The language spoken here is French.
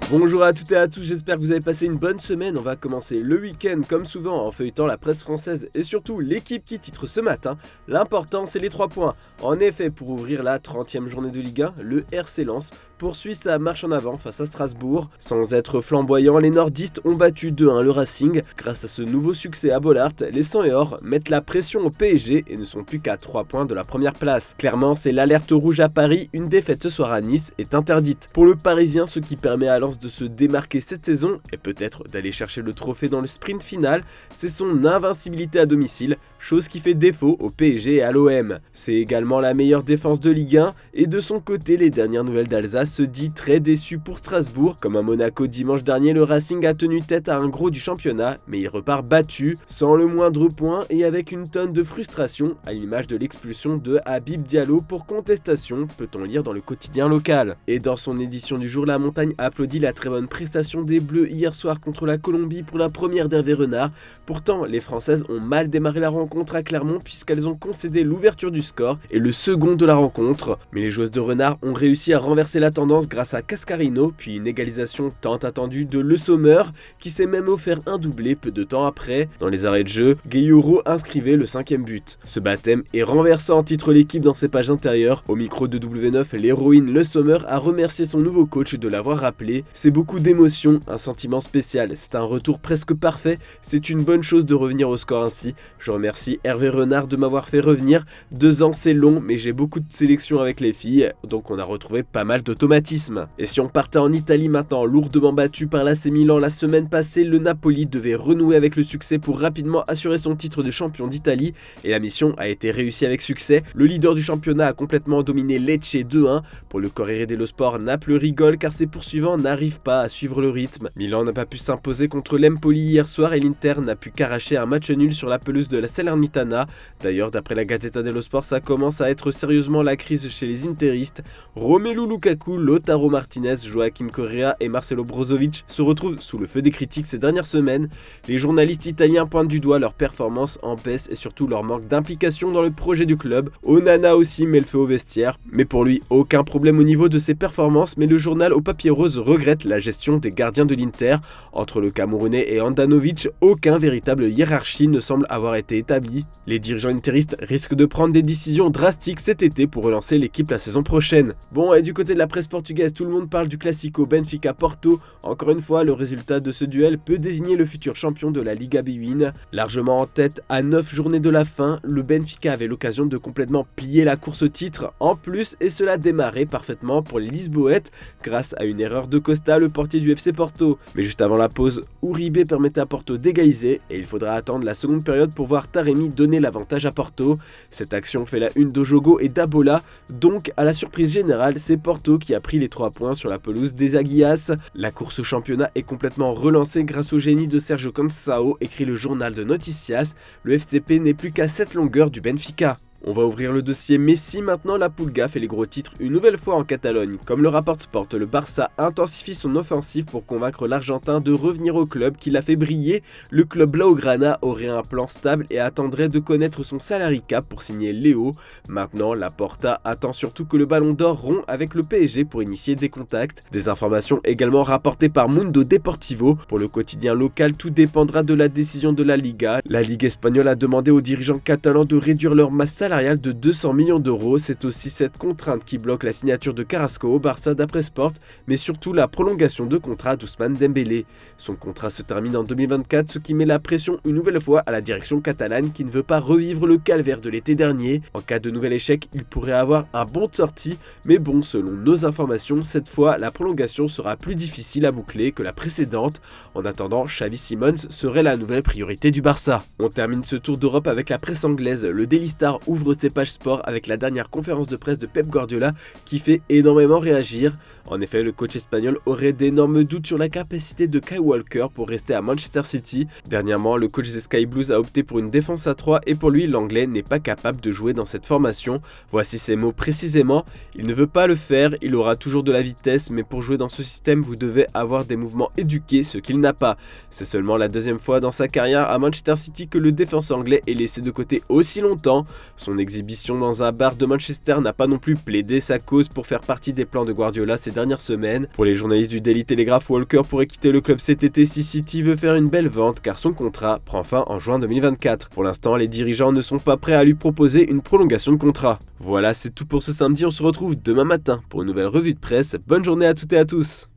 Bonjour à toutes et à tous, j'espère que vous avez passé une bonne semaine. On va commencer le week-end comme souvent en feuilletant la presse française et surtout l'équipe qui titre ce matin. L'important c'est les 3 points. En effet, pour ouvrir la 30e journée de Ligue 1, le RC Lens poursuit sa marche en avant face à Strasbourg. Sans être flamboyants, les nordistes ont battu 2-1 le Racing. Grâce à ce nouveau succès à Bollaert, les 100 et or mettent la pression au PSG et ne sont plus qu'à 3 points de la première place. Clairement, c'est l'alerte rouge à Paris, une défaite ce soir à Nice est interdite. Pour le Parisien, ce qui permet à Lens de se démarquer cette saison et peut-être d'aller chercher le trophée dans le sprint final, c'est son invincibilité à domicile, chose qui fait défaut au PSG et à l'OM. C'est également la meilleure défense de Ligue 1 et de son côté, les dernières nouvelles d'Alsace se dit très déçu pour Strasbourg. Comme à Monaco dimanche dernier, le Racing a tenu tête à un gros du championnat, mais il repart battu, sans le moindre point et avec une tonne de frustration, à l'image de l'expulsion de Habib Diallo pour contestation, peut-on lire dans le quotidien local. Et dans son édition du jour, la Montagne applaudit la très bonne prestation des Bleus hier soir contre la Colombie pour la première d'Hervé Renard. Pourtant, les Françaises ont mal démarré la rencontre à Clermont puisqu'elles ont concédé l'ouverture du score et le second de la rencontre. Mais les joueuses de Renard ont réussi à renverser la tendance grâce à Cascarino, puis une égalisation tant attendue de Le Sommer qui s'est même offert un doublé peu de temps après. Dans les arrêts de jeu, Gueyoro inscrivait le 5e but. Ce baptême est renversant, titre l'équipe dans ses pages intérieures. Au micro de W9, l'héroïne Le Sommer a remercié son nouveau coach de l'avoir rappelé. C'est beaucoup d'émotions, un sentiment spécial, c'est un retour presque parfait, c'est une bonne chose de revenir au score ainsi. Je remercie Hervé Renard de m'avoir fait revenir. 2 ans c'est long, mais j'ai beaucoup de sélections avec les filles, donc on a retrouvé pas mal d'automatisme. Et si on partait en Italie maintenant, lourdement battu par l'AC Milan la semaine passée, le Napoli devait renouer avec le succès pour rapidement assurer son titre de champion d'Italie, et la mission a été réussie avec succès. Le leader du championnat a complètement dominé Lecce 2-1. Pour le Corriere dello Sport, Naples rigole car ses poursuivants n'arrivent pas à suivre le rythme. Milan n'a pas pu s'imposer contre l'Empoli hier soir et l'Inter n'a pu qu'arracher un match nul sur la pelouse de la Salernitana. D'ailleurs, d'après la Gazzetta dello Sport, ça commence à être sérieusement la crise chez les interistes. Romelu Lukaku, Lautaro Martinez, Joaquim Correa et Marcelo Brozovic se retrouvent sous le feu des critiques ces dernières semaines. Les journalistes italiens pointent du doigt leur performance en baisse et surtout leur manque d'implication dans le projet du club. Onana aussi met le feu au vestiaire, mais pour lui, aucun problème au niveau de ses performances, mais le journal au papier rose regrette la gestion des gardiens de l'Inter. Entre le Camerounais et Handanovic, aucun véritable hiérarchie ne semble avoir été établi. Les dirigeants interistes risquent de prendre des décisions drastiques cet été pour relancer l'équipe la saison prochaine. Bon, et du côté de la presse portugaise, tout le monde parle du Classico Benfica-Porto. Encore une fois, le résultat de ce duel peut désigner le futur champion de la Liga B1. Largement en tête à 9 journées de la fin, le Benfica avait l'occasion de complètement plier la course au titre en plus et cela démarrait parfaitement pour les Lisboètes grâce à une erreur de Costa, le portier du FC Porto. Mais juste avant la pause, Uribe permettait à Porto d'égaliser et il faudra attendre la seconde période pour voir Taremi donner l'avantage à Porto. Cette action fait la une d'Ojogo et d'Abola, donc à la surprise générale, c'est Porto qui a pris les 3 points sur la pelouse des Aguias. La course au championnat est complètement relancée grâce au génie de Sergio Conceição, écrit le journal de Noticias. Le FCP n'est plus qu'à 7 longueurs du Benfica. On va ouvrir le dossier Messi maintenant. La Pulga fait les gros titres une nouvelle fois en Catalogne. Comme le rapporte Sport, le Barça intensifie son offensive pour convaincre l'Argentin de revenir au club qui l'a fait briller. Le club Blaugrana aurait un plan stable et attendrait de connaître son salary cap pour signer Léo. Maintenant, la Porta attend surtout que le Ballon d'Or rompt avec le PSG pour initier des contacts. Des informations également rapportées par Mundo Deportivo. Pour le quotidien local, tout dépendra de la décision de la Liga. La Ligue espagnole a demandé aux dirigeants catalans de réduire leur masse salariale de 200 millions d'euros. C'est aussi cette contrainte qui bloque la signature de Carrasco au Barça d'après Sport, mais surtout la prolongation de contrat d'Ousmane Dembélé. Son contrat se termine en 2024, ce qui met la pression une nouvelle fois à la direction catalane qui ne veut pas revivre le calvaire de l'été dernier. En cas de nouvel échec, il pourrait avoir un bon de sortie, mais bon, selon nos informations, cette fois, la prolongation sera plus difficile à boucler que la précédente. En attendant, Xavi Simons serait la nouvelle priorité du Barça. On termine ce tour d'Europe avec la presse anglaise. Le Daily Star ouvre ses pages sport avec la dernière conférence de presse de Pep Guardiola qui fait énormément réagir. En effet, le coach espagnol aurait d'énormes doutes sur la capacité de Kyle Walker pour rester à Manchester City. Dernièrement, le coach des Sky Blues a opté pour une défense à 3 et pour lui, l'anglais n'est pas capable de jouer dans cette formation. Voici ses mots précisément. Il ne veut pas le faire, il aura toujours de la vitesse, mais pour jouer dans ce système, vous devez avoir des mouvements éduqués, ce qu'il n'a pas. C'est seulement la 2e fois dans sa carrière à Manchester City que le défenseur anglais est laissé de côté aussi longtemps. Son exhibition dans un bar de Manchester n'a pas non plus plaidé sa cause pour faire partie des plans de Guardiola ces dernières semaines. Pour les journalistes du Daily Telegraph, Walker pourrait quitter le club cet été si City veut faire une belle vente car son contrat prend fin en juin 2024. Pour l'instant, les dirigeants ne sont pas prêts à lui proposer une prolongation de contrat. Voilà, c'est tout pour ce samedi, on se retrouve demain matin pour une nouvelle revue de presse. Bonne journée à toutes et à tous.